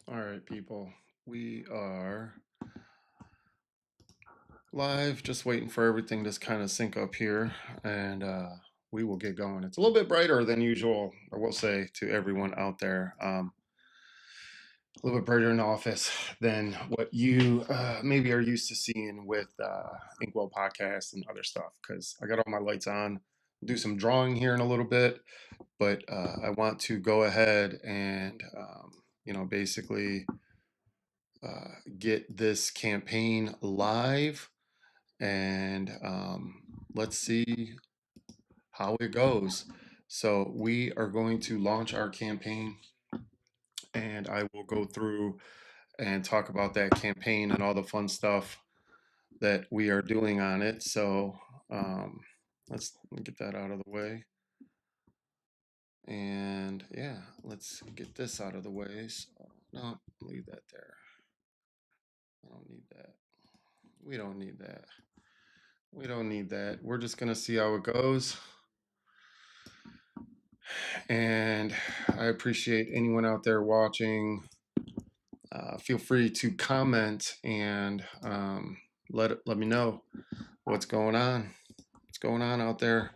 All right, people. We are live, just waiting for everything to kind of sync up here, and we will get going. It's a little bit brighter than usual, I will say to everyone out there. A little bit brighter in the office than what you maybe are used to seeing with Inkwell Podcast and other stuff, because I got all my lights on. Do some drawing here in a little bit, but I want to go ahead and, basically get this campaign live and let's see how it goes. So, we are going to launch our campaign, and I will go through and talk about that campaign and all the fun stuff that we are doing on it. So, um, let's get that out of the way. And yeah, let's get this out of the way. So, no, leave that there. I don't need that. We don't need that. We don't need that. We're just going to see how it goes. And I appreciate anyone out there watching. Feel free to comment and let me know what's going on. What's going on out there?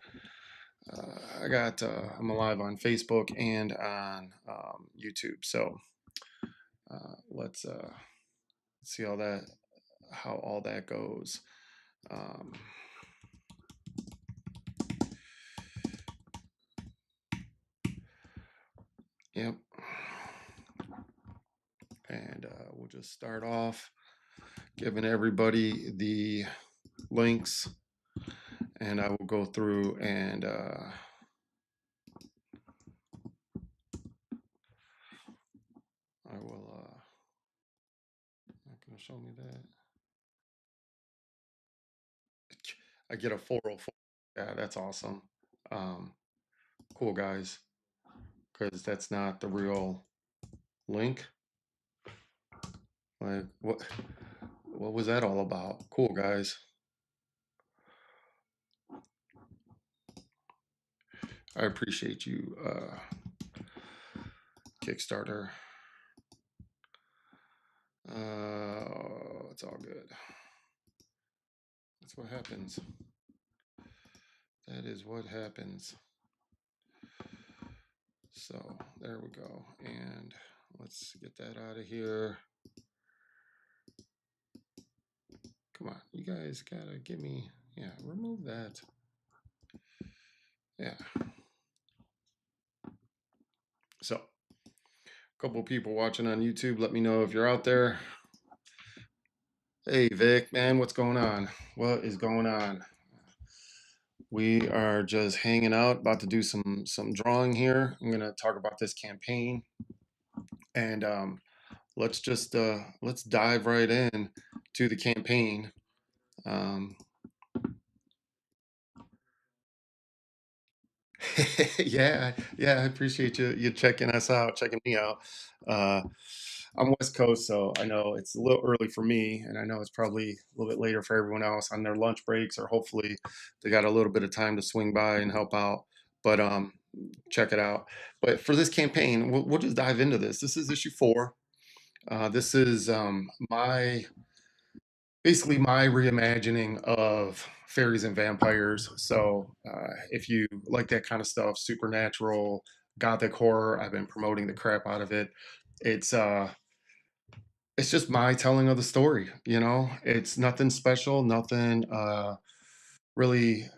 I'm alive on Facebook and on YouTube. So let's see how all that goes. Um, yep. And we'll just start off giving everybody the links, and I will go through and I will. Not gonna show me that. I get a 404. Yeah, that's awesome. Um, cool guys, because that's not the real link. Like what was that all about? Cool guys. I appreciate you, Kickstarter. It's all good. That's what happens. That is what happens. So there we go. And let's get that out of here. Come on, you guys gotta give me, yeah, remove that. Yeah. So, a couple people watching on YouTube, let me know if you're out there. Hey, Vic, man, what's going on? What is going on? We are just hanging out, about to do some drawing here. I'm gonna talk about this campaign, and let's dive right in to the campaign. Um, yeah, I appreciate you checking us out, checking me out. Uh, I'm West Coast, so I know it's a little early for me, and I know it's probably a little bit later for everyone else on their lunch breaks, or hopefully they got a little bit of time to swing by and help out. But check it out. But for this campaign, we'll just dive into this. This is issue 4. This is my basically my reimagining of fairies and vampires. So if you like that kind of stuff, supernatural, gothic horror, I've been promoting the crap out of it. It's uh, it's just my telling of the story. It's nothing special, nothing really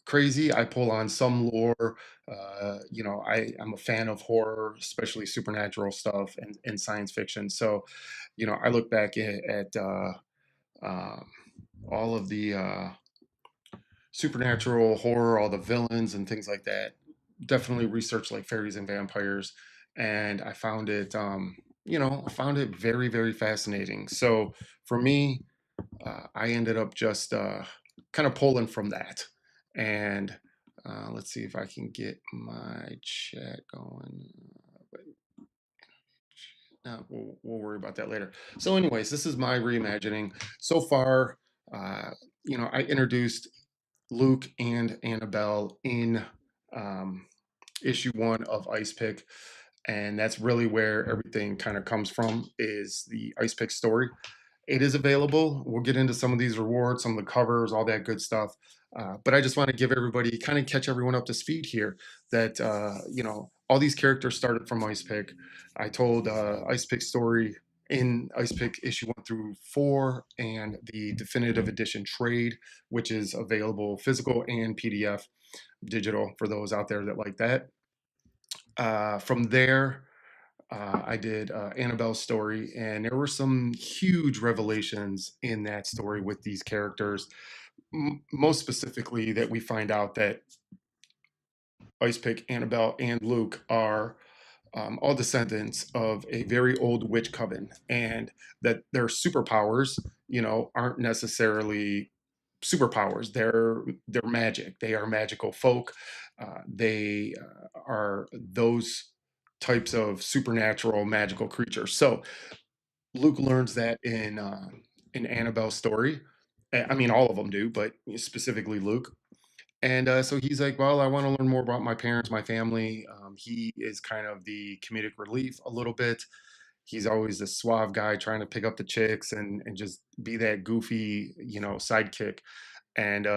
crazy. I pull on some lore. I'm a fan of horror, especially supernatural stuff and science fiction. So, I look back at um, all of the supernatural horror, all the villains and things like that. Definitely research like fairies and vampires, and I found it very, very fascinating. So for me, I ended up just kind of pulling from that, and let's see if I can get my chat going. But no, we'll worry about that later. So, anyways, this is my reimagining. So far, uh, I introduced Luke and Annabelle in um, issue 1 of Ice Pick, and that's really where everything kind of comes from, is the ice pick story. It is available. We'll get into some of these rewards, some of the covers, all that good stuff. But I just want to give everybody, kind of catch everyone up to speed here, that all these characters started from Ice Pick. I told Ice Pick story in Ice Pick issue 1 through 4, and the definitive edition trade, which is available physical and PDF digital for those out there that like that. From there, I did Annabelle's story, and there were some huge revelations in that story with these characters. Most specifically, that we find out that Icepick, Annabelle, and Luke are all descendants of a very old witch coven, and that their superpowers, aren't necessarily superpowers. They're magic. They are magical folk. They are those types of supernatural magical creatures. So Luke learns that in Annabelle's story. I mean, all of them do, but specifically Luke. And so he's like, well, I want to learn more about my parents, my family. He is kind of the comedic relief a little bit. He's always the suave guy trying to pick up the chicks and just be that goofy, sidekick. And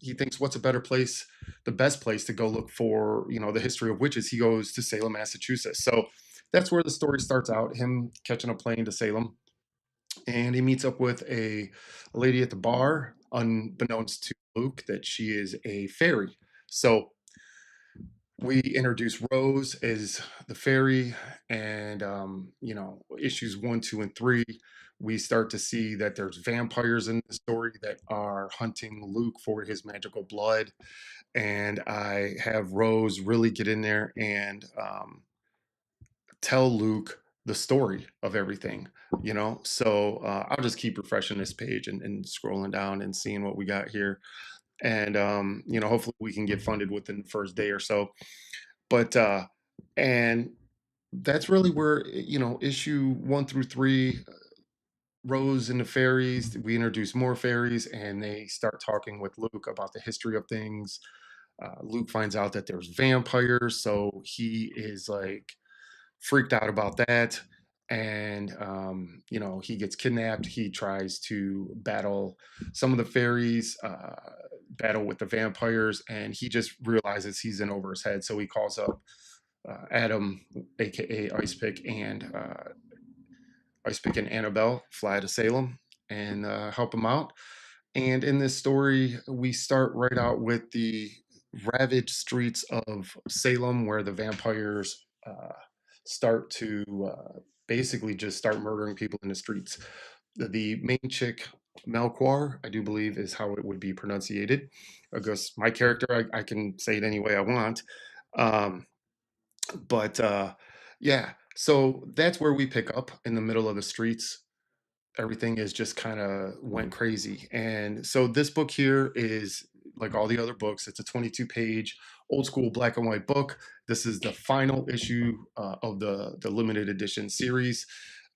he thinks, what's a better place, the best place to go look for, the history of witches. He goes to Salem, Massachusetts. So that's where the story starts out, him catching a plane to Salem, and he meets up with a lady at the bar, unbeknownst to Luke that she is a fairy. So we introduce Rose as the fairy, and issues 1, 2, and 3, we start to see that there's vampires in the story that are hunting Luke for his magical blood, and I have Rose really get in there and tell Luke the story of everything, So I'll just keep refreshing this page and scrolling down and seeing what we got here. And, hopefully we can get funded within the first day or so. But, and that's really where, issue 1 through 3, Rose and the fairies, we introduce more fairies, and they start talking with Luke about the history of things. Luke finds out that there's vampires, so he is like freaked out about that. And he gets kidnapped. He tries to battle some of the fairies, battle with the vampires, and he just realizes he's in over his head. So he calls up Adam, aka Icepick and Annabelle, fly to Salem and help him out. And in this story, we start right out with the ravaged streets of Salem, where the vampires start to basically just start murdering people in the streets. The main chick, Melchior, I do believe is how it would be pronunciated. I guess my character, I can say it any way I want. Um, but yeah, so that's where we pick up in the middle of the streets. Everything is just kind of went crazy. And so this book here is like all the other books. It's a 22-page old school black and white book. This is the final issue of the limited edition series.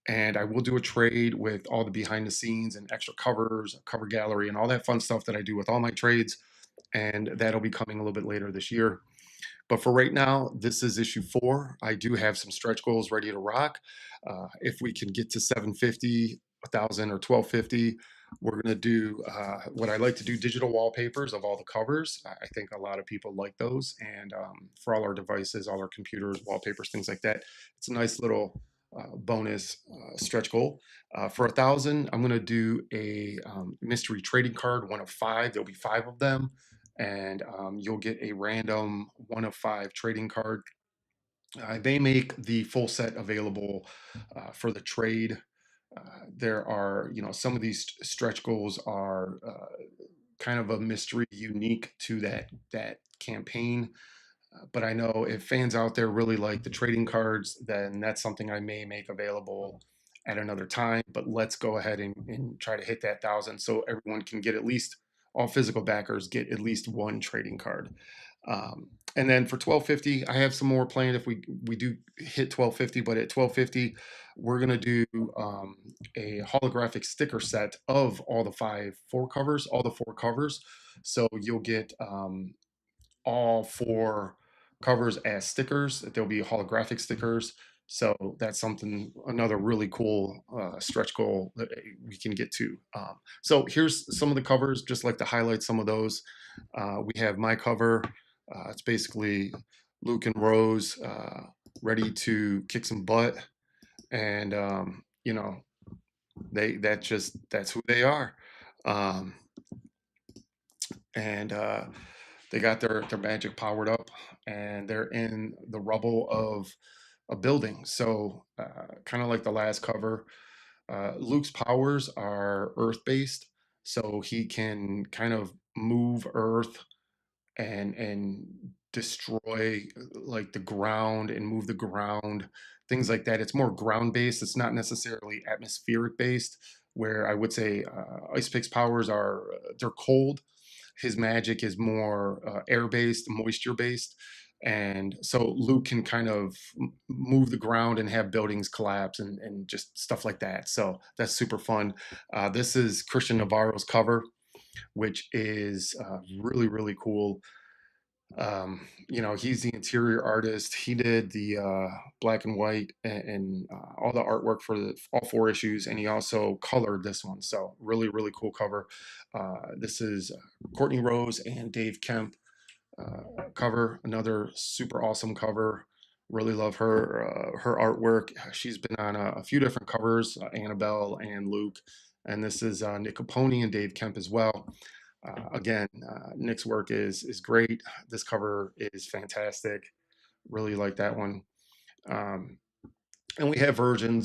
And I will do a trade with all the behind the scenes and extra covers, cover gallery, and all that fun stuff that I do with all my trades. And that'll be coming a little bit later this year. But for right now, this is issue 4. I do have some stretch goals ready to rock. If we can get to 750, 1,000, or 1,250, we're going to do what I like to do, digital wallpapers of all the covers. I think a lot of people like those. And for all our devices, all our computers, wallpapers, things like that, it's a nice little bonus stretch goal. For 1,000, I'm going to do a mystery trading card, 1 of 5. There'll be 5 of them, and you'll get a random 1 of 5 trading card. They make the full set available for the trade. There are, some of these stretch goals are kind of a mystery unique to that campaign. But I know if fans out there really like the trading cards, then that's something I may make available at another time. But let's go ahead and try to hit that 1,000 so everyone can get at least, all physical backers get at least 1 trading card. And then for 1,250, I have some more planned if we do hit 1,250. But at 1,250, we're gonna do a holographic sticker set of all the 4 covers. So you'll get all 4 covers as stickers. There'll be holographic stickers. So that's something, another really cool stretch goal that we can get to. So here's some of the covers, just like to highlight some of those. We have my cover. It's basically Luke and Rose ready to kick some butt, and that's who they are. Um, and They got their magic powered up, and they're in the rubble of a building. So kind of like the last cover, Luke's powers are earth based, so he can kind of move earth and destroy like the ground and move the ground, things like that. It's more ground based. It's not necessarily atmospheric based. Where I would say Ice Pick's powers are they're cold. His magic is more air based, moisture based. And so Luke can kind of move the ground and have buildings collapse and just stuff like that. So that's super fun. This is Christian Navarro's cover, which is really, really cool. He's the interior artist. He did the black and white and all the artwork for all four issues, and he also colored this one. So really, really cool cover. This is Courtney Rose and Dave Kemp cover. Another super awesome cover. Really love her artwork. She's been on a few different covers, Annabelle and Luke, and this is Nick Capone and Dave Kemp as well. Again, Nick's work is great. This cover is fantastic. Really like that one. Um, and we have virgin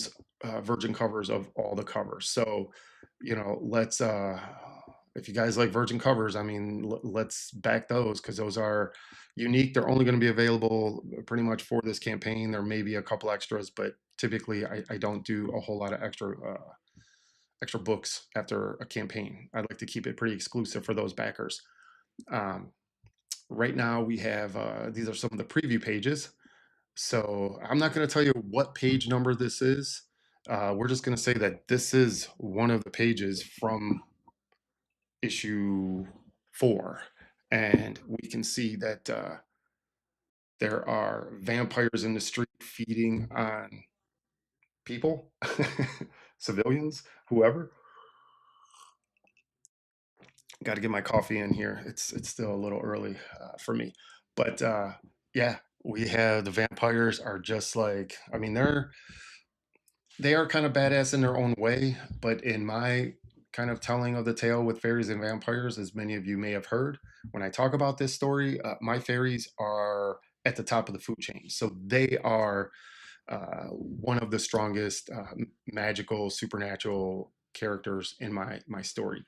covers of all the covers. So, let's if you guys like virgin covers, I mean, let's back those because those are unique. They're only going to be available pretty much for this campaign. There may be a couple extras, but typically I don't do a whole lot of extra books after a campaign. I like to keep it pretty exclusive for those backers. Um, right now, we have these are some of the preview pages. So I'm not going to tell you what page number this is. We're just going to say that this is one of the pages from issue 4. And we can see that there are vampires in the street feeding on people, civilians, whoever. Got to get my coffee in here. It's still a little early for me, but yeah, we have the vampires are just like I mean they are kind of badass in their own way, but in my kind of telling of the tale with fairies and vampires, as many of you may have heard, when I talk about this story, my fairies are at the top of the food chain, so they are one of the strongest magical supernatural characters in my story.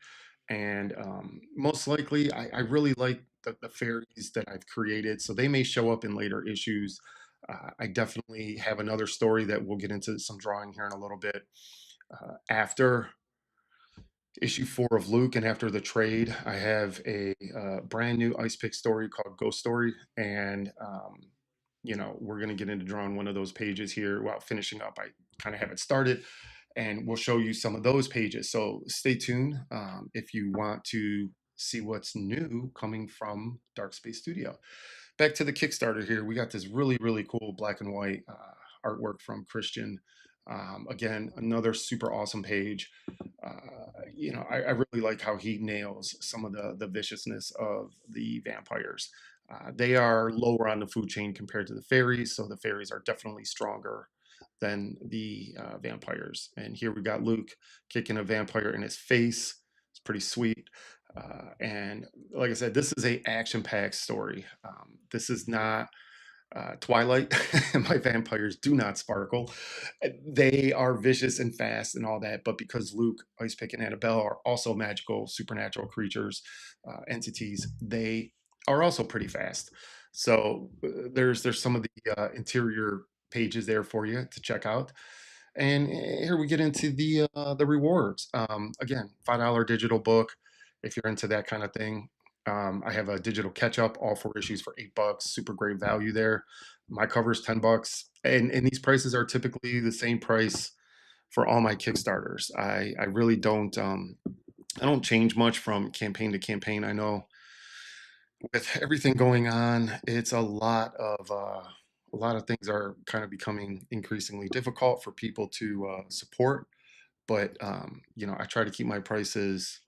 And most likely I really like the fairies that I've created, so they may show up in later issues. I definitely have another story that we'll get into some drawing here in a little bit after issue 4 of Luke, and after the trade, I have a brand new Ice Pick story called Ghost Story, and we're going to get into drawing one of those pages here while finishing up. I kind of have it started, and we'll show you some of those pages. So stay tuned if you want to see what's new coming from Dark Space Studio. Back to the Kickstarter here. We got this really, really cool black and white artwork from Christian. Again, another super awesome page. I really like how he nails some of the viciousness of the vampires. They are lower on the food chain compared to the fairies, so the fairies are definitely stronger than the vampires. And here we got Luke kicking a vampire in his face. It's pretty sweet. And like I said, this is a action-packed story. This is not Twilight. My vampires do not sparkle. They are vicious and fast and all that, but because Luke, Icepick, and Annabelle are also magical, supernatural creatures, entities, they are also pretty fast. So there's some of the interior pages there for you to check out. And here we get into the rewards. Again, $5 digital book if you're into that kind of thing. I have a digital catch up, all 4 issues for $8. Super great value there. My cover is $10, and these prices are typically the same price for all my Kickstarters. I really don't I don't change much from campaign to campaign. I know With everything going on, it's a lot of things are kind of becoming increasingly difficult for people to support. But I try to keep my prices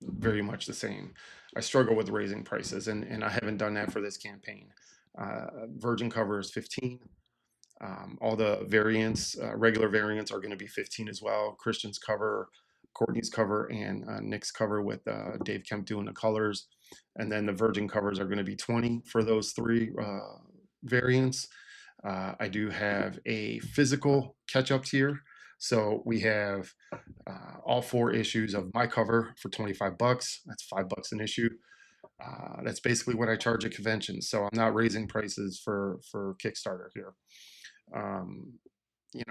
very much the same. I struggle with raising prices, and I haven't done that for this campaign. Virgin cover is 15. All the variants, regular variants, are going to be 15 as well. Christian's cover, Courtney's cover, and Nick's cover with Dave Kemp doing the colors. And then the Virgin covers are going to be 20 for those three variants. I do have a physical catch up tier. So we have all four issues of my cover for 25 bucks. That's $5 an issue. That's basically what I charge at conventions. So I'm not raising prices for Kickstarter here. Um, you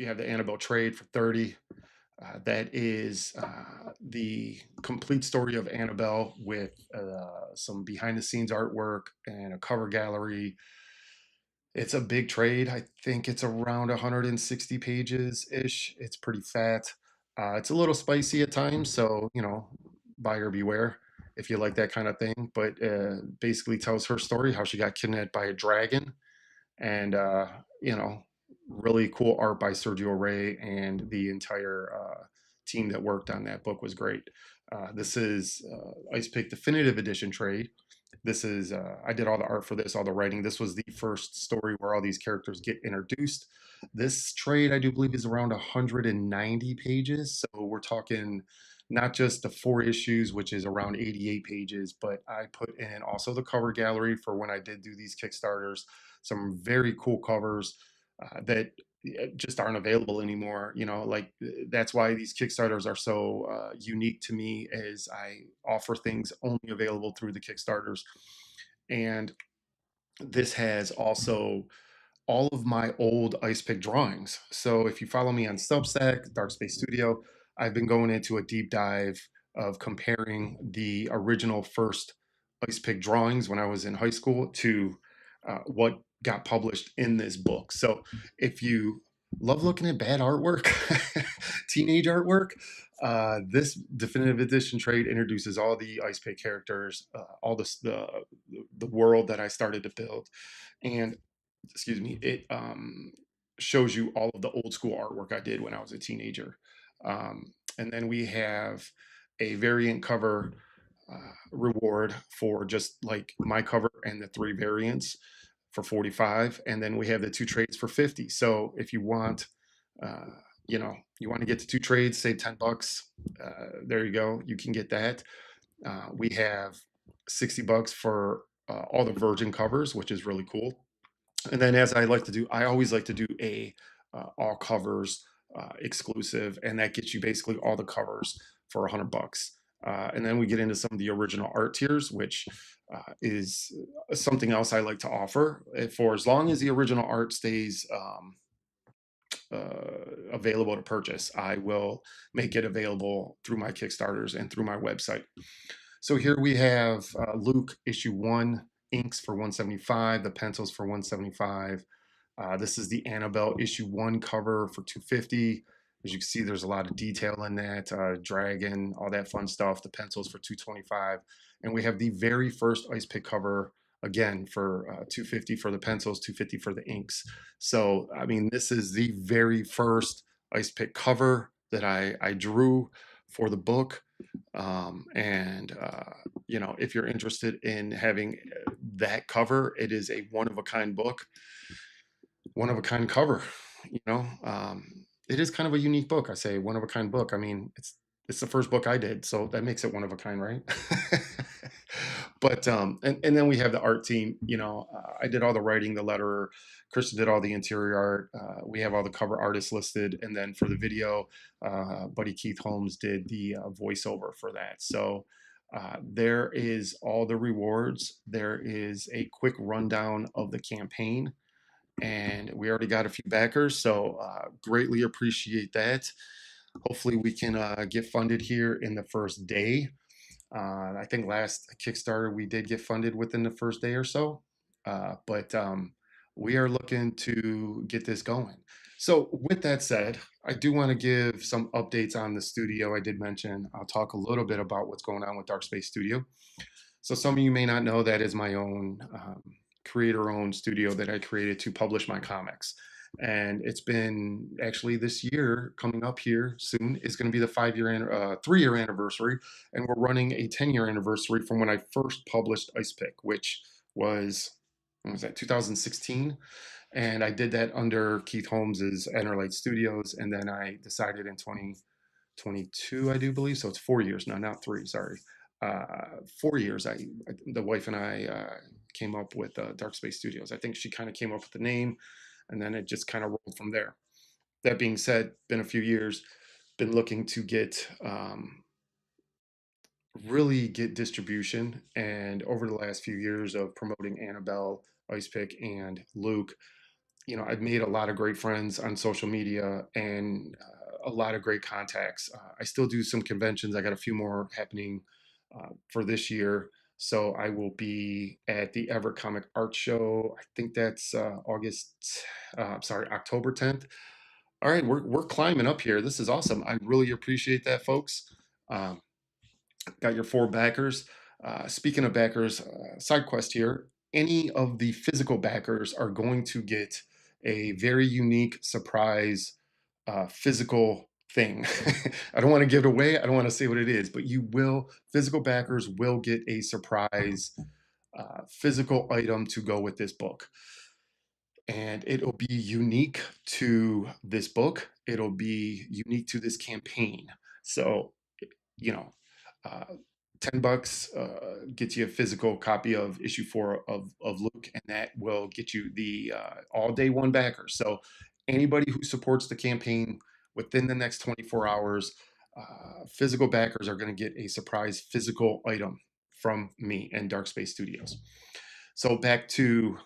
have the Annabelle trade for 30. That is the complete story of Annabelle with some behind the scenes artwork and a cover gallery. It's a big trade. I think it's around 160 pages ish. It's pretty fat. It's a little spicy at times, so buyer beware if you like that kind of thing. But basically tells her story, how she got kidnapped by a dragon, and you know, really cool art by Sergio Ray, and the entire team that worked on that book was great. This is Ice Pick Definitive Edition trade. This is I did all the art for this, all the writing. This was the first story where all these characters get introduced. This trade, I do believe, is around 190 pages. So we're talking not just the four issues, which is around 88 pages, but I put in also the cover gallery for when I did do these Kickstarters. Some very cool covers that just aren't available anymore. Like that's why these Kickstarters are so unique to me, is I offer things only available through the Kickstarters. And this has also all of my old ice pick drawings. So if you follow me on Substack, Dark Space Studio, I've been going into a deep dive of comparing the original first ice pick drawings when I was in high school to what got published in this book. So if you love looking at bad artwork, teenage artwork, this definitive edition trade introduces all the ice pick characters, all the world that I started to build, and excuse me, it shows you all of the old school artwork I did when I was a teenager. And then we have a variant cover reward for just like my cover and the three variants for 45. And then we have the two trades for 50. So if you want, uh, you want to get the two trades, save $10. There you go. You can get that. We have $60 for all the virgin covers, which is really cool. And then, as I like to do, I always like to do a all covers exclusive, and that gets you basically all the covers for $100. And then we get into some of the original art tiers, which is something else I like to offer. For as long as the original art stays available to purchase, I will make it available through my Kickstarters and through my website. So here we have Luke issue 1, inks for 175, the pencils for 175. This is the Annabelle issue 1 cover for 250. As you can see, there's a lot of detail in that, dragon, all that fun stuff. The pencils for 225, and we have the very first ice pick cover again for 250 for the pencils, 250 for the inks. So I mean, this is the very first ice pick cover that I drew for the book. And if you're interested in having that cover, it is a one of a kind book, one of a kind cover. You know, it is kind of a unique book. I say one of a kind book. I mean, it's the first book I did, so that makes it one of a kind, right? But and then we have the art team. I did all the writing, the letterer. Kristen did all the interior art. We have all the cover artists listed, and then for the video, Buddy Keith Holmes did the voiceover for that. So there is all the rewards. There is a quick rundown of the campaign, and we already got a few backers, so greatly appreciate that. Hopefully, we can get funded here in the first day. I think last Kickstarter we did get funded within the first day or so, but we are looking to get this going. So, with that said, I do want to give some updates on the studio. I did mention I'll talk a little bit about what's going on with Dark Space Studio. So, some of you may not know that is my own creator owned studio that I created to publish my comics. And it's been actually this year coming up here soon is going to be the 3 year anniversary. And we're running a 10-year anniversary from when I first published Ice Pick, which was, when was that, 2016? And I did that under Keith Holmes's Enterlight Studios, and then I decided in 2022, I do believe, so it's 4 years now, not three. Sorry, 4 years. The wife and I came up with Dark Space Studios. I think she kind of came up with the name, and then it just kind of rolled from there. That being said, been a few years. Been looking to get really get distribution, and over the last few years of promoting Annabelle, Ice Pick, and Luke, I've made a lot of great friends on social media and a lot of great contacts. I still do some conventions. I got a few more happening for this year. So I will be at the Ever Comic Art Show. I think that's October 10th. All right, we're climbing up here. This is awesome. I really appreciate that, folks. Um, got your 4 backers. Speaking of backers, side quest here. Any of the physical backers are going to get a very unique surprise physical thing. I don't want to give it away. I don't want to say what it is, but physical backers will get a surprise physical item to go with this book. And it'll be unique to this book. It'll be unique to this campaign. So, you know, uh, $10 gets you a physical copy of issue 4 of Luke, and that will get you the all day one backer. So anybody who supports the campaign within the next 24 hours, physical backers are going to get a surprise physical item from me and Dark Space Studios. So back to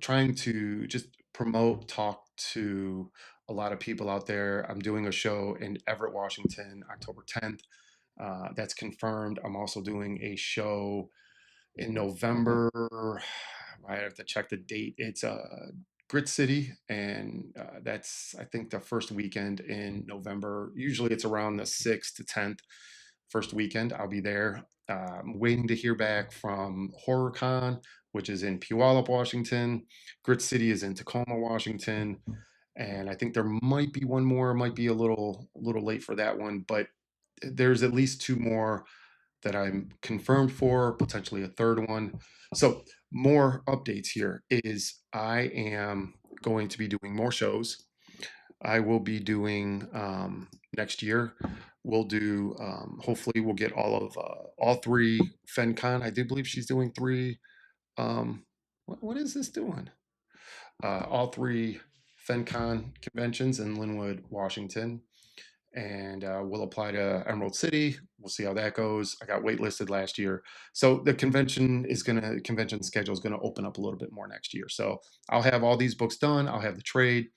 trying to just promote, talk to a lot of people out there. I'm doing a show in Everett, Washington, October 10th. That's confirmed. I'm also doing a show in November. I have to check the date. It's Grit City, and that's I think the first weekend in November. Usually it's around the 6th to 10th. First weekend, I'll be there. I'm waiting to hear back from HorrorCon, which is in Puyallup, Washington. Grit City is in Tacoma, Washington, and I think there might be one more. Might be a little late for that one, but there's at least 2 more that I'm confirmed for, potentially a third one. So more updates here is I am going to be doing more shows. I will be doing next year. We'll do hopefully we'll get all 3 FenCon. I do believe she's doing 3. What is this doing? All 3 FenCon conventions in Linwood, Washington, and we'll apply to Emerald City. We'll see how that goes. I got waitlisted last year, so the convention schedule is gonna open up a little bit more next year. So I'll have all these books done. I'll have the trade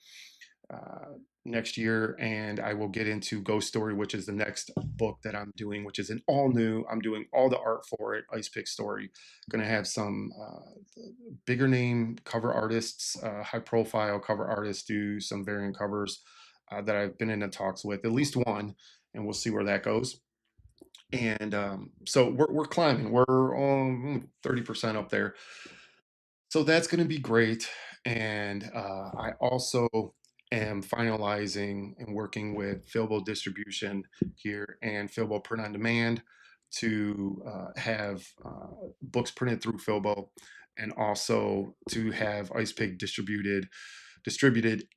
uh, next year, and I will get into Ghost Story, which is the next book that I'm doing, which is an all new. I'm doing all the art for it. Ice Pick Story. Going to have some bigger name cover artists, high profile cover artists, do some variant covers that I've been in the talks with, at least one, and we'll see where that goes. And so we're climbing. We're 30% up there. So that's going to be great. And I also am finalizing and working with Philbo Distribution here and Philbo Print on Demand to have books printed through Philbo, and also to have Ice Pig distributed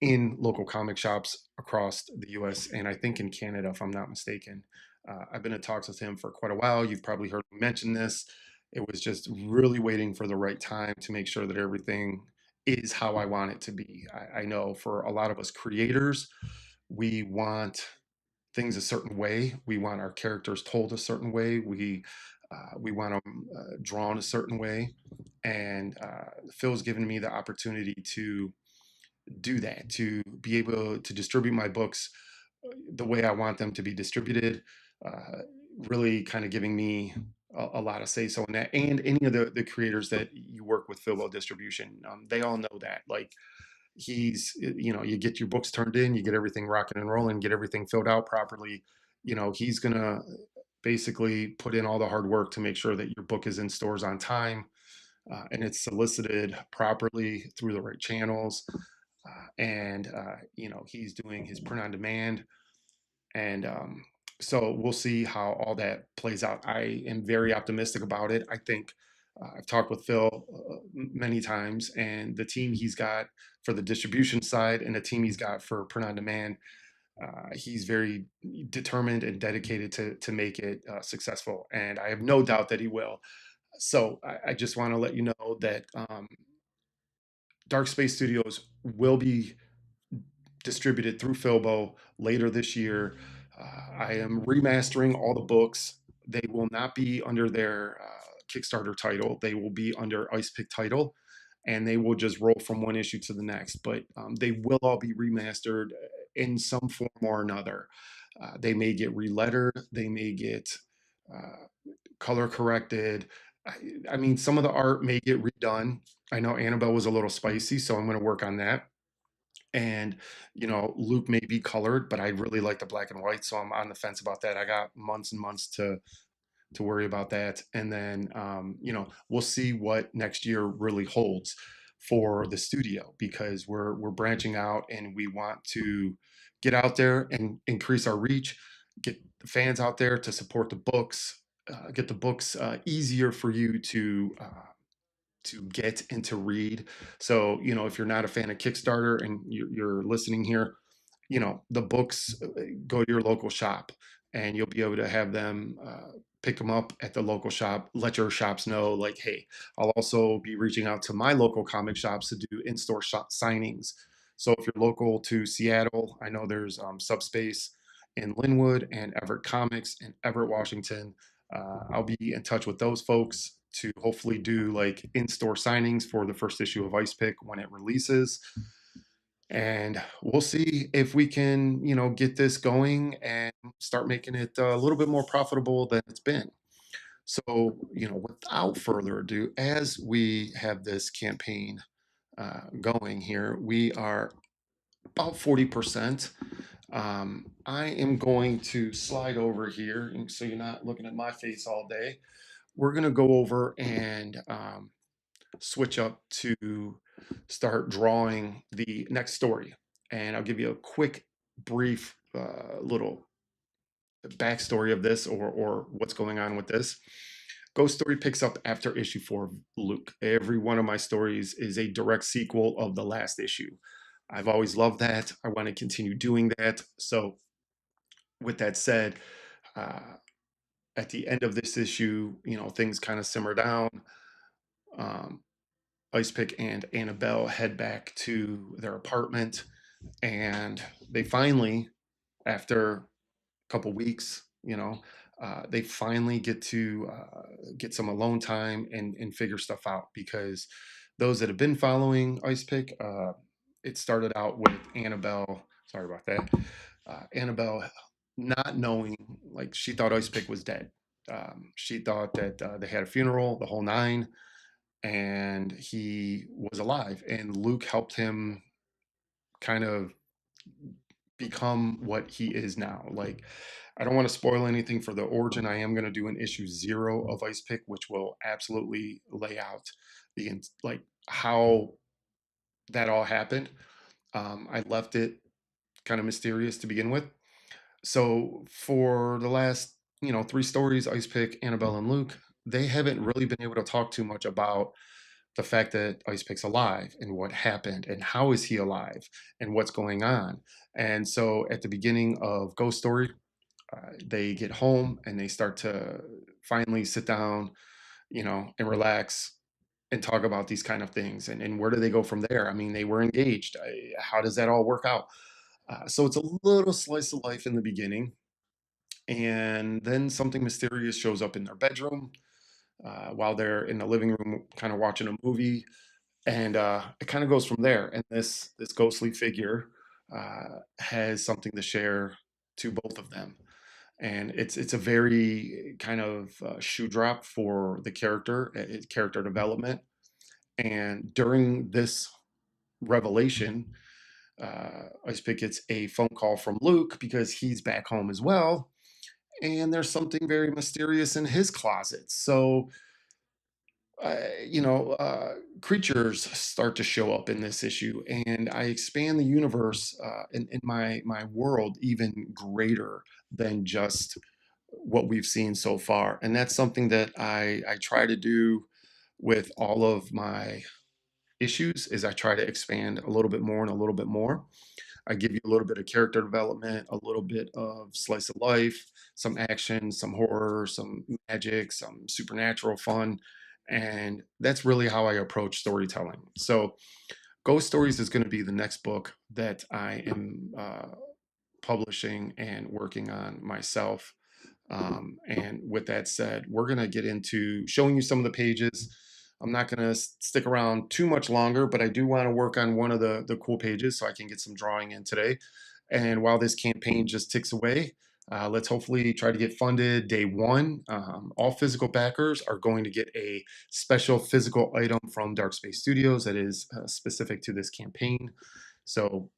in local comic shops across the U.S. and I think in Canada, if I'm not mistaken. I've been in talks with him for quite a while. You've probably heard me mention this. It was just really waiting for the right time to make sure that everything is how I want it to be. I know for a lot of us creators, we want things a certain way. We want our characters told a certain way. We want them drawn a certain way. And Phil's given me the opportunity to do that, to be able to distribute my books the way I want them to be distributed, uh, really kind of giving me a lot of say so in that. And any of the creators that you work with Philbo Distribution, they all know that. Like, you get your books turned in, you get everything rocking and rolling, get everything filled out properly. He's gonna basically put in all the hard work to make sure that your book is in stores on time, and it's solicited properly through the right channels. And he's doing his print on demand, and so we'll see how all that plays out. I am very optimistic about it. I think I've talked with Phil many times, and the team he's got for the distribution side and the team he's got for print on demand. He's very determined and dedicated to make it successful, and I have no doubt that he will. So I just want to let you know that Dark Space Studios will be distributed through Filbo later this year. I am remastering all the books. They will not be under their Kickstarter title. They will be under Ice Pick title, and they will just roll from one issue to the next. But they will all be remastered in some form or another. They may get relettered. They may get uh, color corrected. I mean, some of the art may get redone. I know Annabelle was a little spicy, so I'm going to work on that. And Luke may be colored, but I really like the black and white, so I'm on the fence about that. I got months and months to worry about that. And then we'll see what next year really holds for the studio, because we're branching out and we want to get out there and increase our reach, get the fans out there to support the books, get the books easier for you to get and to read. So, if you're not a fan of Kickstarter and you're listening here, the books, go to your local shop, and you'll be able to have them pick them up at the local shop. Let your shops know, like, hey, I'll also be reaching out to my local comic shops to do in-store shop signings. So if you're local to Seattle, I know there's Subspace in Linwood and Everett Comics in Everett, Washington. I'll be in touch with those folks to hopefully do like in-store signings for the first issue of Ice Pick when it releases. And we'll see if we can, get this going and start making it a little bit more profitable than it's been. So, without further ado, as we have this campaign going here, we are about 40%. I am going to slide over here, and so you're not looking at my face all day. We're going to go over and switch up to start drawing the next story. And I'll give you a quick, brief, little backstory of this, or what's going on with this. Ghost Story picks up after issue 4 of Luke. Every one of my stories is a direct sequel of the last issue. I've always loved that. I want to continue doing that. So, with that said, uh, at the end of this issue, things kind of simmer down. Um, Ice Pick and Annabelle head back to their apartment, and they finally, after a couple weeks, they finally get to get some alone time and figure stuff out, because those that have been following Ice Pick, it started out with Annabelle. Sorry about that. Annabelle not knowing, like, she thought Ice Pick was dead. She thought that they had a funeral, the whole nine, and he was alive. And Luke helped him kind of become what he is now. Like, I don't want to spoil anything for the origin. I am going to do an issue 0 of Ice Pick, which will absolutely lay out like how that all happened. I left it kind of mysterious to begin with. So for the last, 3 stories, Ice Pick, Annabelle, and Luke, they haven't really been able to talk too much about the fact that Ice Pick's alive and what happened and how is he alive and what's going on. And so at the beginning of Ghost Story, they get home and they start to finally sit down, and relax and talk about these kind of things. And where do they go from there? I mean, they were engaged. How does that all work out? So it's a little slice of life in the beginning. And then something mysterious shows up in their bedroom while they're in the living room, kind of watching a movie, and it kind of goes from there. And this ghostly figure has something to share to both of them, and it's a very kind of shoe drop for the character, character development. And during this revelation. Ice Pick gets a phone call from Luke because he's back home as well, and there's something very mysterious in his closet. So, you know, creatures start to show up in this issue, and I expand the universe in my world even greater than just what we've seen so far. And that's something that I try to do with all of my issues is I try to expand a little bit more and a little bit more. I give you a little bit of character development, a little bit of slice of life, some action, some horror, some magic, some supernatural fun. And that's really how I approach storytelling. So, Ghost Stories is going to be the next book that I am publishing and working on myself. And with that said, we're going to get into showing you some of the pages. I'm not going to stick around too much longer, but I do want to work on one of the cool pages so I can get some drawing in today. And while this campaign just ticks away, let's hopefully try to get funded day one. All physical backers are going to get a special physical item from Dark Space Studios that is specific to this campaign. So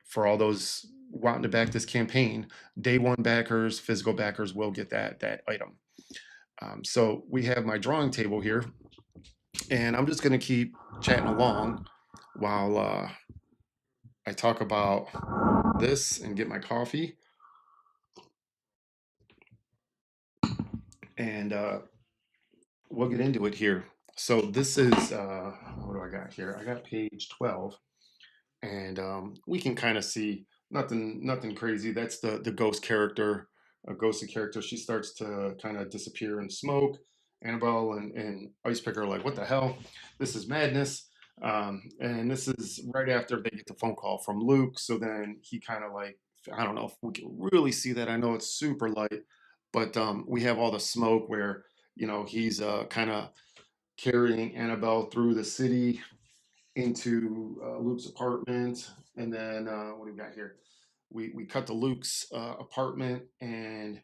for all those wanting to back this campaign, day one backers, physical backers will get that item. So we have my drawing table here, and I'm just going to keep chatting along while I talk about this and get my coffee. And we'll get into it here. So this is what do I got here? I got page 12, and we can kind of see nothing crazy. That's the ghost character, a ghostly character. She starts to kind of disappear in smoke. Annabelle and Ice Picker are like, what the hell? This is madness. And this is right after they get the phone call from Luke. So then he kind of like, I don't know if we can really see that. I know it's super light, but we have all the smoke where, you know, he's kind of carrying Annabelle through the city into Luke's apartment, and then what do we got here? We cut to Luke's apartment, and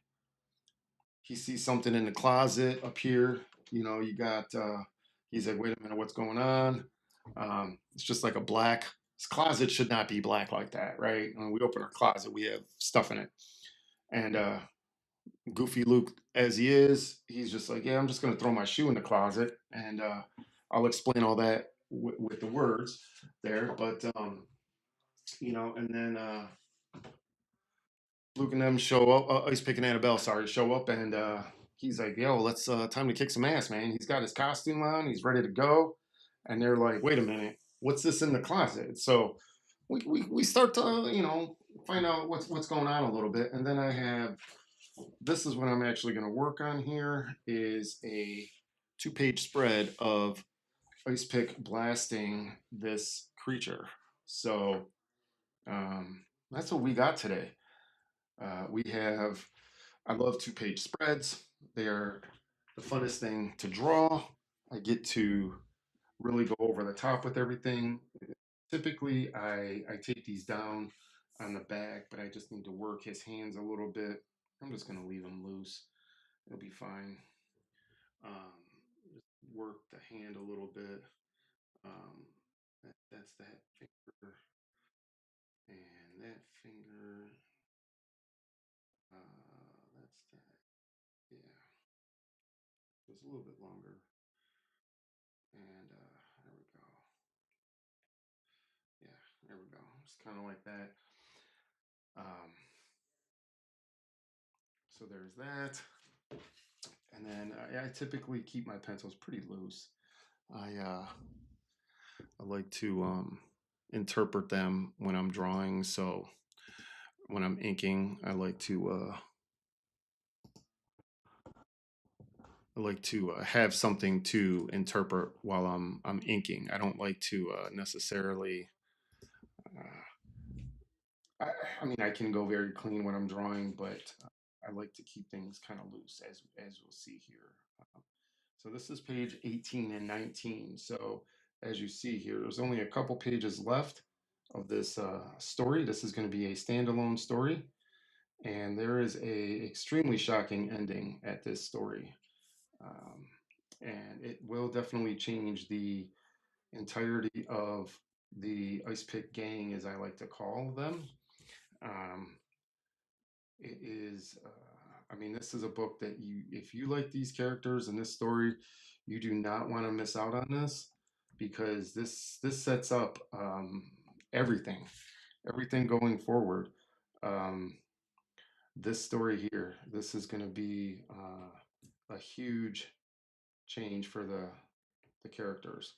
he sees something in the closet up here. You know, you got. He's like, wait a minute, what's going on? It's just like a black. This closet should not be black like that, right? When we open our closet, we have stuff in it, and goofy Luke, as he is, he's just like, yeah, I'm just gonna throw my shoe in the closet, and I'll explain all that with the words there. But you know, and then Luke and them show up. Ice Pick and Annabelle, sorry, show up, and he's like, "Yo, let's time to kick some ass, man." He's got his costume on, he's ready to go, and they're like, "Wait a minute, what's this in the closet?" So we start to find out what's going on a little bit, and then I have this is what I'm actually going to work on here is a two-page spread of Ice Pick blasting this creature. So that's what we got today. We have, I love two-page spreads. They are the funnest thing to draw. I get to really go over the top with everything. Typically, I take these down on the back, but I just need to work his hands a little bit. I'm just going to leave him loose. It'll be fine. Just work the hand a little bit. That's that finger, and that finger. That's that. Yeah, just a little bit longer. And there we go. Yeah, there we go. Just kind of like that. Um, so there's that. And then I typically keep my pencils pretty loose. I like to interpret them when I'm drawing. So when I'm inking, I like to have something to interpret while I'm inking. I don't like to necessarily. Uh, I, I mean, I can go very clean when I'm drawing, but I like to keep things kind of loose, as you'll see here. So this is page 18 and 19. So as you see here, there's only a couple pages left of this story. This is going to be a standalone story, and there is a extremely shocking ending at this story. Um, and it will definitely change the entirety of the Ice Pick gang, as I like to call them. Um, it is, I mean, this is a book that if you like these characters and this story, you do not want to miss out on this because this sets up everything, everything going forward. Um, this story here, this is going to be a huge change for the characters.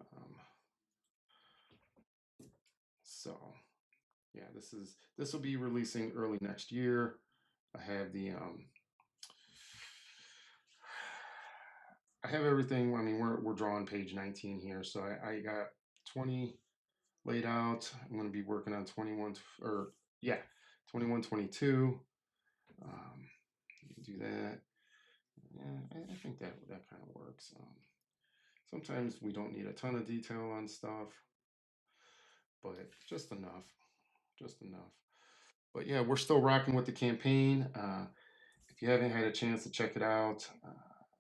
Um, so yeah, this will be releasing early next year. I have the I have everything. I mean, we're drawing page 19 here, so I got 20 laid out. I'm going to be working on 21 or yeah, 21, 22. Um, do that. Yeah, I think that kind of works. Sometimes we don't need a ton of detail on stuff, but just enough, just enough. But yeah, we're still rocking with the campaign. If you haven't had a chance to check it out,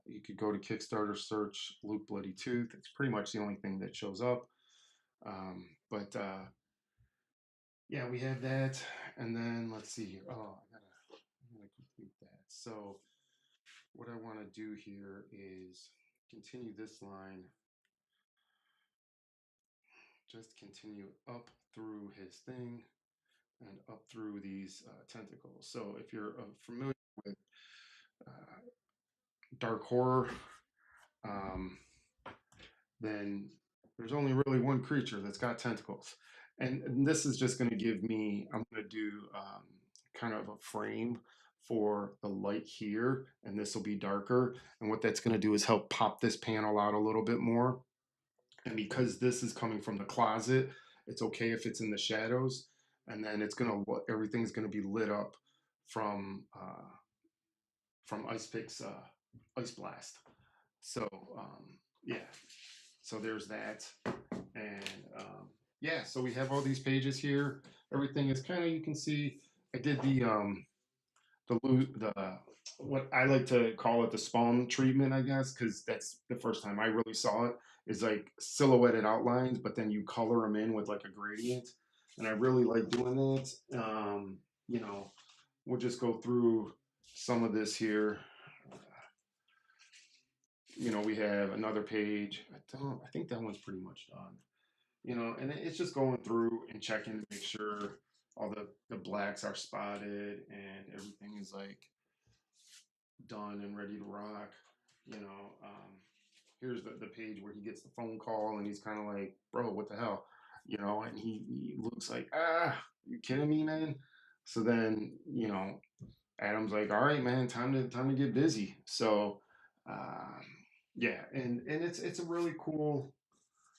you could go to Kickstarter, search Luke Bloody Tooth. It's pretty much the only thing that shows up. But yeah, we have that. And then let's see here. Oh, I gotta complete that. So what I want to do here is continue this line, just continue up through his thing and up through these tentacles. So if you're familiar with uh, dark horror, um, then there's only really one creature that's got tentacles. And this is just going to give me, I'm going to do kind of a frame for the light here, and this will be darker. And what that's going to do is help pop this panel out a little bit more. And because this is coming from the closet, it's okay if it's in the shadows. And then it's going to, everything's going to be lit up from Ice Pick's Ice Blast. So yeah, so there's that. And yeah, so we have all these pages here. Everything is kind of, you can see I did the what I like to call it the spawn treatment, I guess, because that's the first time I really saw it, is like silhouetted outlines, but then you color them in with like a gradient. And I really like doing that. You know, we'll just go through some of this here. You know, we have another page. I think that one's pretty much done. You know, and it's just going through and checking to make sure all the blacks are spotted and everything is like done and ready to rock. You know, here's the page where he gets the phone call and he's kind of like, bro, what the hell? You know, and he looks like, you kidding me, man? So then, you know, Adam's like, all right, man, time to get busy. So, um, yeah, and it's a really cool,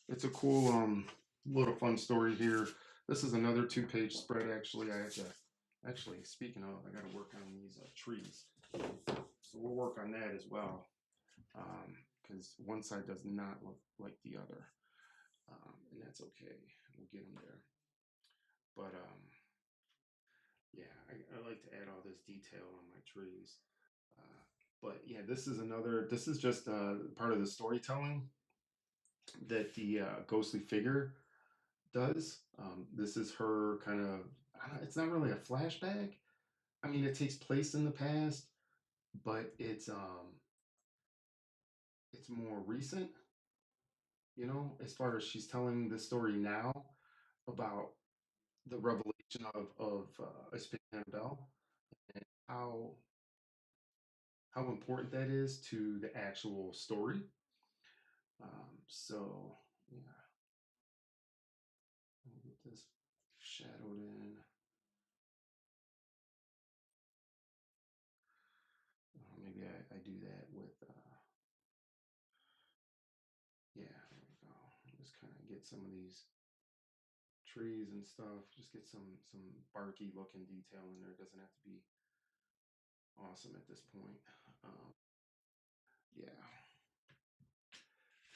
it's a cool little fun story here. This is another two-page spread. Actually, I have to. Actually, speaking of, I got to work on these trees, so we'll work on that as well. Because one side does not look like the other, and that's okay. We'll get them there. But yeah, I like to add all this detail on my trees. Uh, but yeah, this is another. This is just part of the storytelling that the ghostly figure does. This is her kind of. It's not really a flashback. I mean, it takes place in the past, but it's more recent. You know, as far as she's telling the story now about the revelation of Annabelle and how important that is to the actual story. So yeah, let me get this shadowed in. Maybe I do that with yeah, there we go. Just kind of get some of these trees and stuff. Just get some barky looking detail in there. It doesn't have to be awesome at this point. Um, yeah,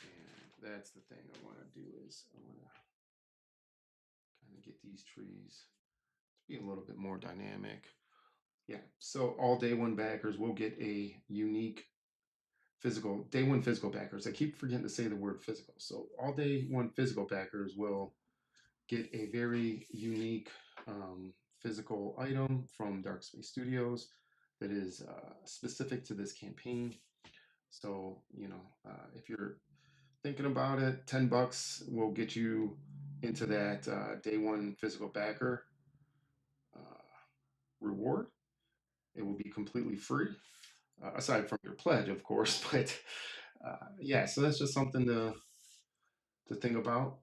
and that's the thing I want to do is I want to kind of get these trees to be a little bit more dynamic. Yeah, so all day one backers will get a unique physical day one physical backers. I keep forgetting to say the word physical. So all day one physical backers will get a very unique physical item from Dark Space Studios that is specific to this campaign. So if you're thinking about it, $10 will get you into that day one physical backer uh, reward. It will be completely free, aside from your pledge, of course. But yeah, so that's just something to think about.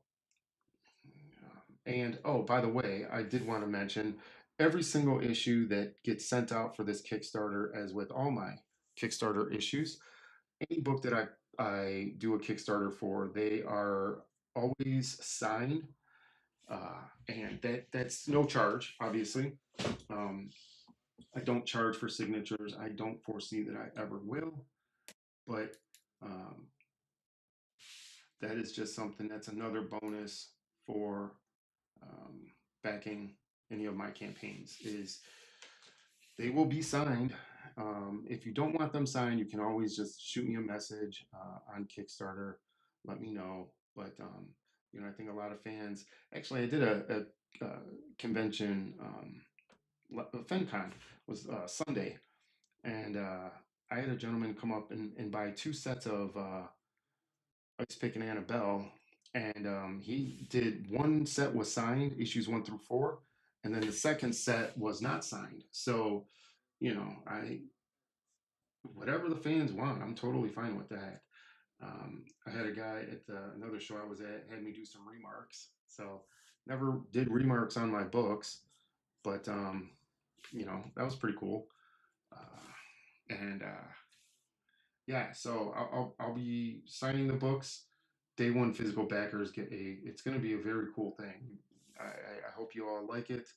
And oh, by the way, I did want to mention every single issue that gets sent out for this Kickstarter, as with all my Kickstarter issues, any book that I do a Kickstarter for, they are always signed, and that's no charge, obviously. Um, I don't charge for signatures. I don't foresee that I ever will, but um, that is just something that's another bonus for um, backing any of my campaigns. Is they will be signed. If you don't want them signed, you can always just shoot me a message on Kickstarter. Let me know. But I think a lot of fans. Actually, I did a convention. FenCon was Sunday, and I had a gentleman come up and buy two sets of Ice Pick and Annabelle, and he did one set was signed, issues 1 through 4, and then the second set was not signed. So I whatever the fans want, I'm totally fine with that. I had a guy at another show I was at had me do some remarks, so never did remarks on my books, but that was pretty cool. And Yeah, so I'll be signing the books. Day one physical backers get a. It's going to be a very cool thing. I hope you all like it.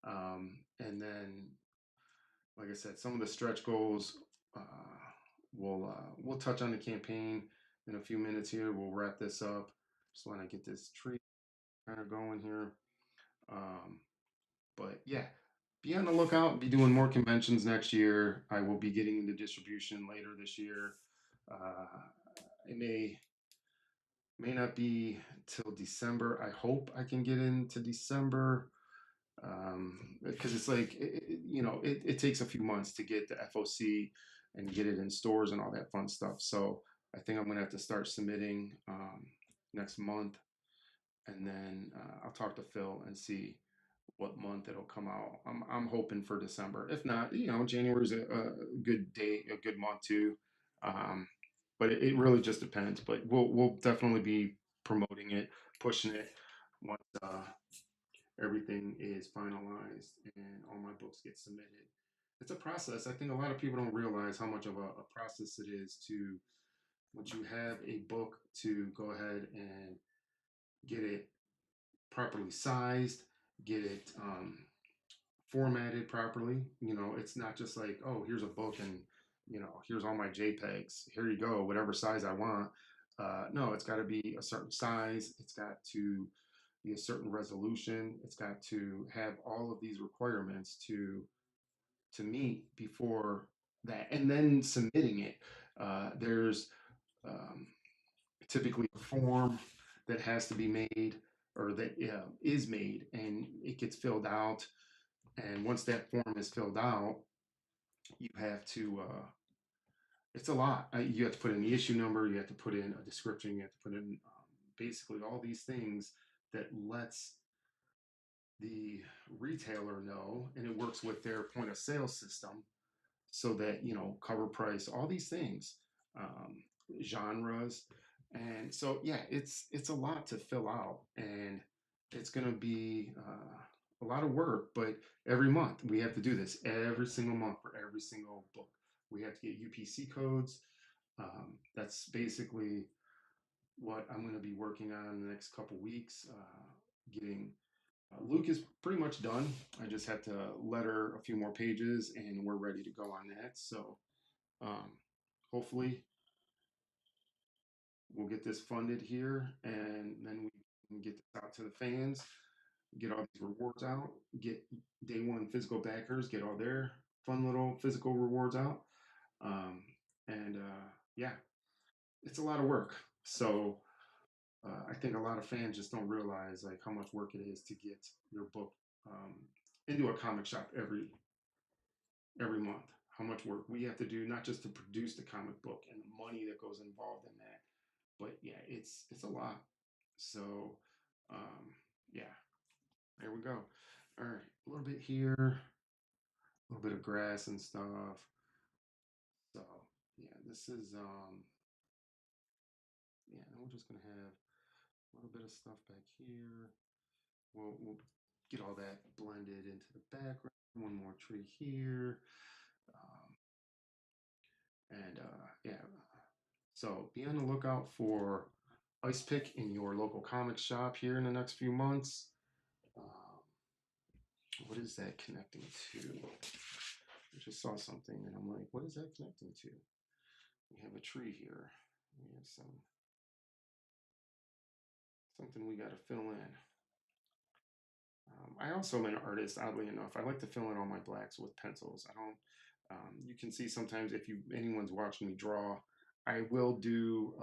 And then, like I said, some of the stretch goals. Uh, we'll touch on the campaign in a few minutes here. We'll wrap this up. Just want to get this tree kind of going here. Um, but yeah, be on the lookout. Be doing more conventions next year. I will be getting into distribution later this year. It may not be till December. I hope I can get into December because it's like it takes a few months to get the FOC and get it in stores and all that fun stuff. So I think I'm gonna have to start submitting next month, and then I'll talk to Phil and see what month it'll come out. I'm hoping for December. If not, January's a good day, a good month too. Um, but it really just depends. But we'll definitely be promoting it, pushing it once everything is finalized and all my books get submitted. It's a process. I think a lot of people don't realize how much of a process it is to once you have a book to go ahead and get it properly sized, get it formatted properly. It's not just like, oh, here's a book and here's all my JPEGs. Here you go, whatever size I want. No, it's got to be a certain size. It's got to be a certain resolution. It's got to have all of these requirements to meet before that, and then submitting it. There's um, typically a form that has to be made or that is made, and it gets filled out. And once that form is filled out, you have to, it's a lot. You have to put in the issue number, you have to put in a description, you have to put in basically all these things that lets the retailer know, and it works with their point of sale system so that, cover price, all these things, um, genres. And so, yeah, it's a lot to fill out, and it's going to be a lot of work, but every month we have to do this every single month for every single book. We have to get UPC codes. That's basically what I'm going to be working on in the next couple weeks. Getting Luke is pretty much done. I just have to letter a few more pages, and we're ready to go on that. So um, hopefully we'll get this funded here, and then we can get this out to the fans, get all these rewards out, get day one physical backers, get all their fun little physical rewards out. Um, and yeah, it's a lot of work. So I think a lot of fans just don't realize like how much work it is to get your book um, into a comic shop every month. How much work we have to do, not just to produce the comic book and the money that goes involved in that, but yeah, it's a lot. So um, yeah, there we go. All right, a little bit here, a little bit of grass and stuff. So yeah, this is yeah, and we're just gonna have a little bit of stuff back here. We'll get all that blended into the background. One more tree here. Um, and yeah, so be on the lookout for Ice Pick in your local comic shop here in the next few months. Um, what is that connecting to? I just saw something and I'm like, what is that connecting to? We have a tree here. We have something we got to fill in. I also am an artist, oddly enough. I like to fill in all my blacks with pencils. I don't. You can see sometimes if anyone's watching me draw, I will do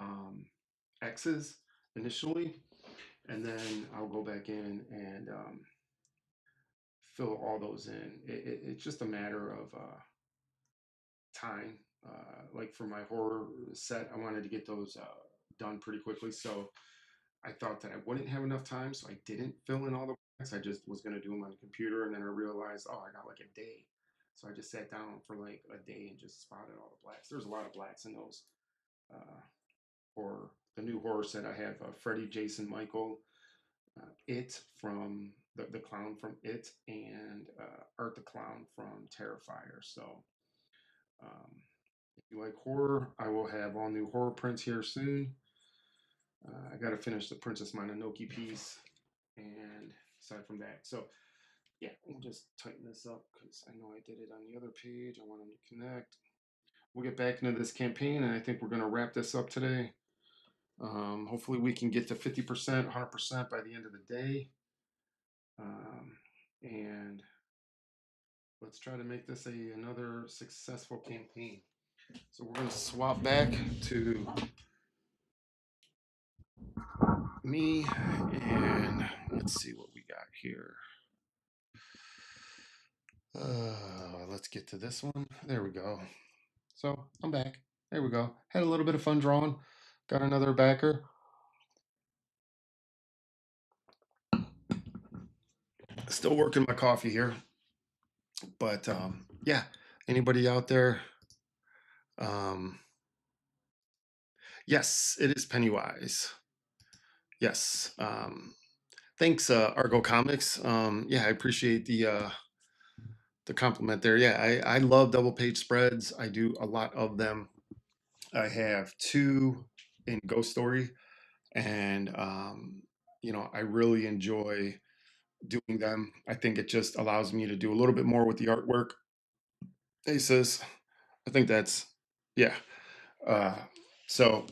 X's initially, and then I'll go back in and fill all those in. It's just a matter of time. Like for my horror set, I wanted to get those done pretty quickly, so I thought that I wouldn't have enough time, so I didn't fill in all the blacks. I just was going to do them on the computer, and then I realized, oh, I got like a day. So I just sat down for like a day and just spotted all the blacks. There's a lot of blacks in those uh, horror. The new horror set I have Freddy, Jason, Michael, It from the clown from It, and Art the Clown from Terrifier. So um, if you like horror, I will have all new horror prints here soon. I got to finish the Princess Mononoke piece, and aside from that, so yeah, we'll just tighten this up because I know I did it on the other page. I want them to connect. We'll get back into this campaign, and I think we're going to wrap this up today. Hopefully, we can get to 50%, 100% by the end of the day, and let's try to make this another successful campaign. So we're going to swap back to me, and let's see what we got here. Let's get to this one. There we go. So I'm back. There we go. Had a little bit of fun drawing. Got another backer. Still working my coffee here, but yeah. Anybody out there? Um, yes, it is Pennywise. Yes. Thanks, Argo Comics. Yeah, I appreciate the compliment there. Yeah, I love double page spreads. I do a lot of them. I have two in Ghost Story, and I really enjoy doing them. I think it just allows me to do a little bit more with the artwork. Hey, sis, I think that's yeah. Uh, so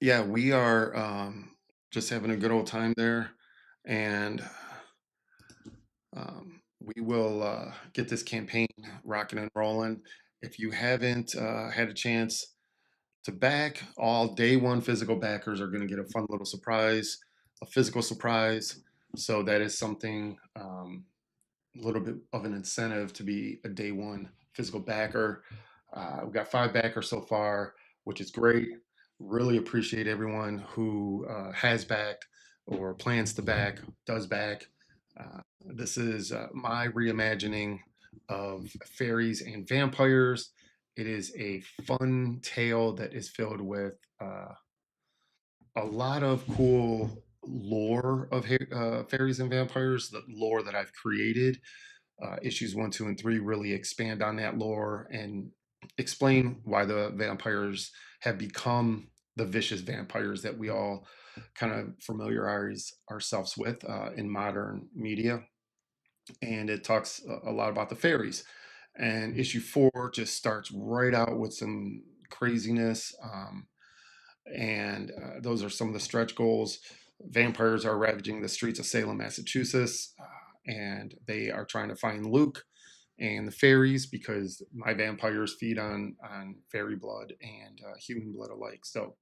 yeah, we are just having a good old time there, and we will get this campaign rocking and rolling. If you haven't had a chance to back, all day one physical backers are going to get a fun little surprise, a physical surprise. So that is something a little bit of an incentive to be a day one physical backer. We've got 5 backers so far, which is great. Really appreciate everyone who has backed or plans to back, does back. This is my reimagining of fairies and vampires. It is a fun tale that is filled with a lot of cool lore of fairies and vampires, the lore that I've created. Issues 1, 2, and 3 really expand on that lore and explain why the vampires have become the vicious vampires that we all kind of familiarize ourselves with in modern media. And it talks a lot about the fairies. And issue 4 just starts right out with some craziness. And those are some of the stretch goals. Vampires are ravaging the streets of Salem, Massachusetts, and they are trying to find Luke. and the fairies, because my vampires feed on fairy blood and human blood alike. So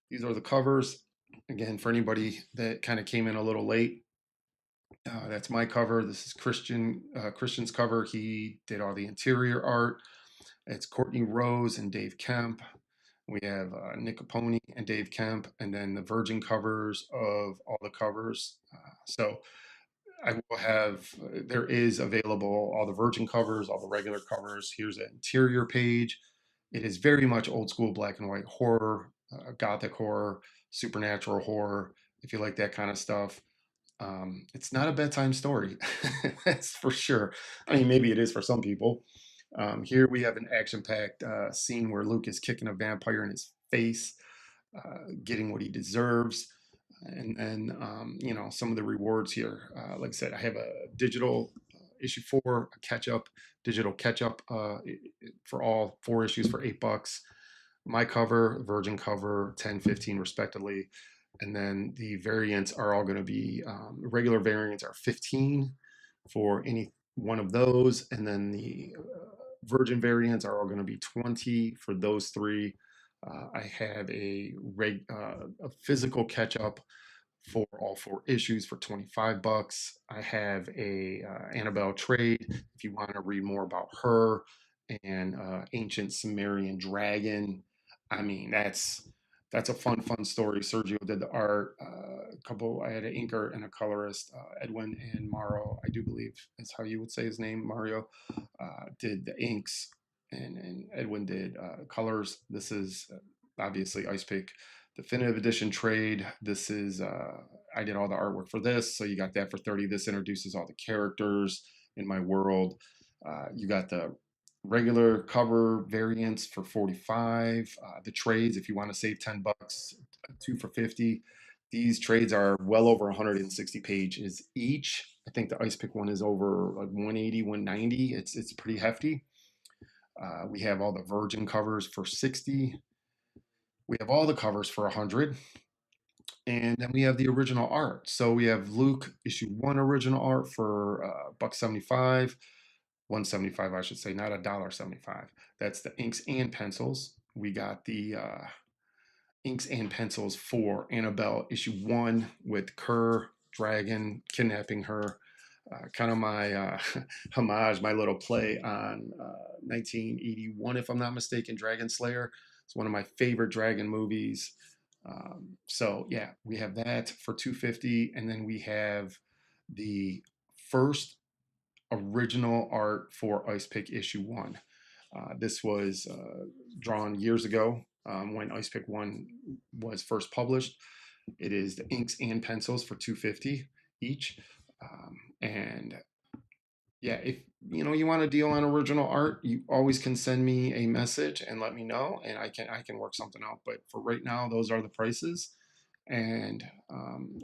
these are the covers. Again, for anybody that kind of came in a little late, that's my cover. This is Christian's cover. He did all the interior art. It's Courtney Rose and Dave Kemp. We have Nick Capone and Dave Kemp, and then the Virgin covers of all the covers. So I will have, there is available all the Virgin covers, all the regular covers. Here's an interior page. It is very much old school black and white horror, gothic horror, supernatural horror, if you like that kind of stuff. It's not a bedtime story, that's for sure. I mean, maybe it is for some people. Here we have an action-packed scene where Luke is kicking a vampire in his face, getting what he deserves. And then, some of the rewards here. Like I said, I have a digital issue 4, a catch-up, digital catch-up for all 4 issues for $8. My cover, Virgin cover, 10, 15 respectively. And then the variants are all going to be regular variants are 15 for any one of those, and then the Virgin variants are all going to be 20 for those three. I have a physical catch up for all 4 issues for $25. I have a Annabelle trade if you want to read more about her and ancient Sumerian dragon. I mean, that's a fun story. Sergio did the art. A couple. I had an inker and a colorist, Edwin and Mauro. I do believe is how you would say his name. Mario did the inks, and Edwin did colors. This is obviously Ice Pick Definitive Edition trade. This is I did all the artwork for this, so you got that for 30. This introduces all the characters in my world. You got the regular cover variants for 45. The trades, if you want to save $10, 2 for 50. These trades are well over 160 pages each. I think the Ice Pick one is over like 180, 190. It's pretty hefty. We have all the Virgin covers for 60. We have all the covers for 100. And then we have the original art. So we have Luke issue 1 original art for buck 75, 175 I should say, not $1.75. That's the inks and pencils. We got the inks and pencils for Annabelle issue 1 with Kerr Dragon kidnapping her. Kind of my homage, my little play on 1981, if I'm not mistaken, Dragon Slayer. It's one of my favorite dragon movies. So yeah, we have that for 250, and then we have the first original art for Ice Pick issue 1. This was drawn years ago when Ice Pick 1 was first published. It is the inks and pencils for 250 each. And yeah, if you want a deal on original art, you always can send me a message and let me know, and I can work something out. But for right now, those are the prices. And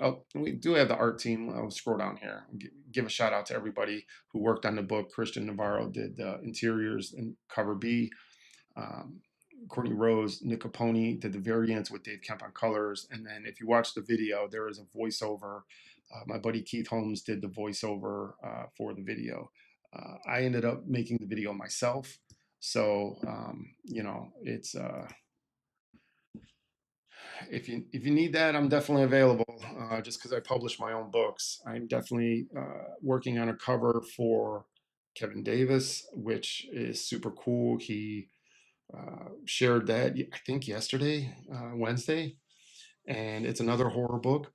oh, we do have the art team. I'll scroll down here. Give a shout out to everybody who worked on the book. Christian Navarro did the interiors and cover B. Um, Courtney Rose, Nick Capone did the variants with Dave Kemp on colors. And then if you watch the video, there is a voiceover. My buddy Keith Holmes did the voiceover for the video. I ended up making the video myself. So, it's if you need that, I'm definitely available. Just because I publish my own books, I'm definitely working on a cover for Kevin Davis, which is super cool. He shared that I think yesterday, Wednesday, and it's another horror book.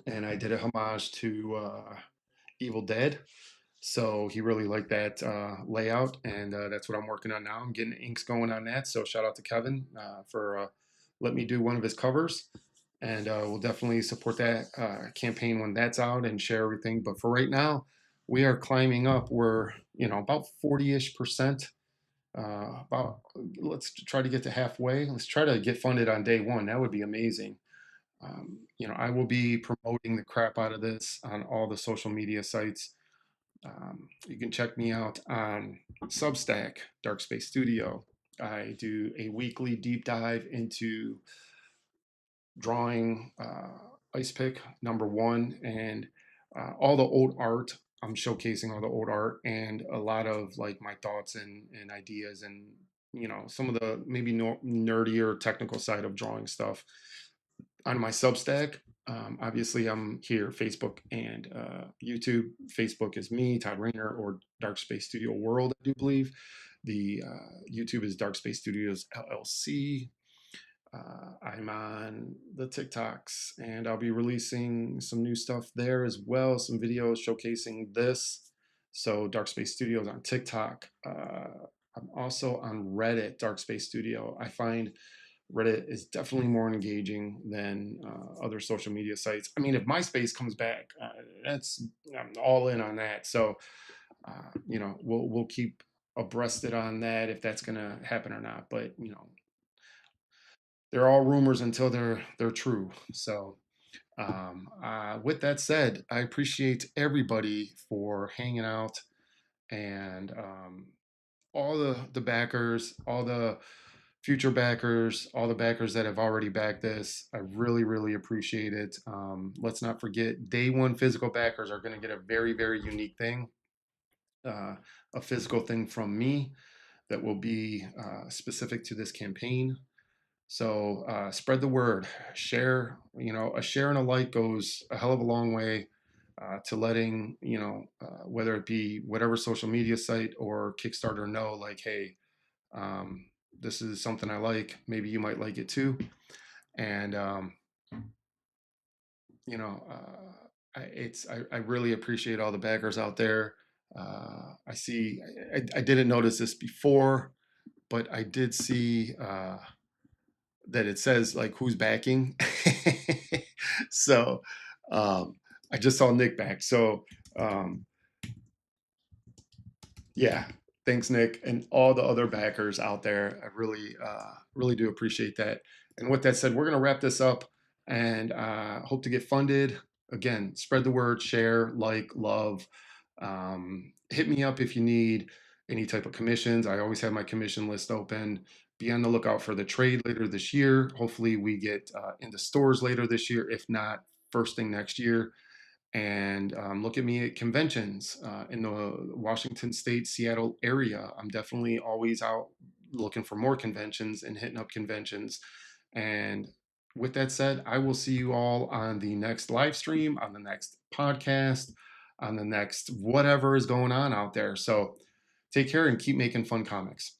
And I did a homage to Evil Dead. So he really liked that layout, and that's what I'm working on now. I'm getting inks going on that. So shout out to Kevin for letting me do one of his covers, and we'll definitely support that campaign when that's out and share everything. But for right now, we are climbing up. We're about 40-ish%. About let's try to get to halfway. Let's try to get funded on day one. That would be amazing. I will be promoting the crap out of this on all the social media sites. You can check me out on Substack, Dark Space Studio. I do a weekly deep dive into drawing Ice Pick #1 and all the old art I'm showcasing all the old art and a lot of like my thoughts and ideas and some of the maybe nerdier technical side of drawing stuff on my Substack. Obviously, I'm here, Facebook and YouTube. Facebook is me, Todd Rayner, or Dark Space Studio World, I do believe. The YouTube is Dark Space Studios LLC. I'm on the TikToks, and I'll be releasing some new stuff there as well, some videos showcasing this. So, Dark Space Studios on TikTok. I'm also on Reddit, Dark Space Studio. I find Reddit is definitely more engaging than other social media sites. I mean, if MySpace comes back, that's I'm all in on that. So, we'll keep abreasted on that if that's going to happen or not. But they're all rumors until they're true. So, with that said, I appreciate everybody for hanging out and all the backers, all the future backers, all the backers that have already backed this. I really, really appreciate it. Let's not forget, day one physical backers are going to get a very, very unique thing, uh, a physical thing from me that will be specific to this campaign. So spread the word, share. A share and a like goes a hell of a long way to letting whether it be whatever social media site or Kickstarter know, like, hey, um, this is something I like. Maybe you might like it too. And I really appreciate all the backers out there. I see. I didn't notice this before, but I did see that it says like who's backing. So um, I just saw Nick back. So um, yeah, thanks, Nick, and all the other backers out there. I really, really do appreciate that. And with that said, we're going to wrap this up and hope to get funded. Again, spread the word, share, like, love. Hit me up if you need any type of commissions. I always have my commission list open. Be on the lookout for the trade later this year. Hopefully, we get into stores later this year. If not, first thing next year, and look at me at conventions in the Washington State, Seattle area. I'm definitely always out looking for more conventions and hitting up conventions. And with that said, I will see you all on the next live stream, on the next podcast, on the next whatever is going on out there. So take care and keep making fun comics.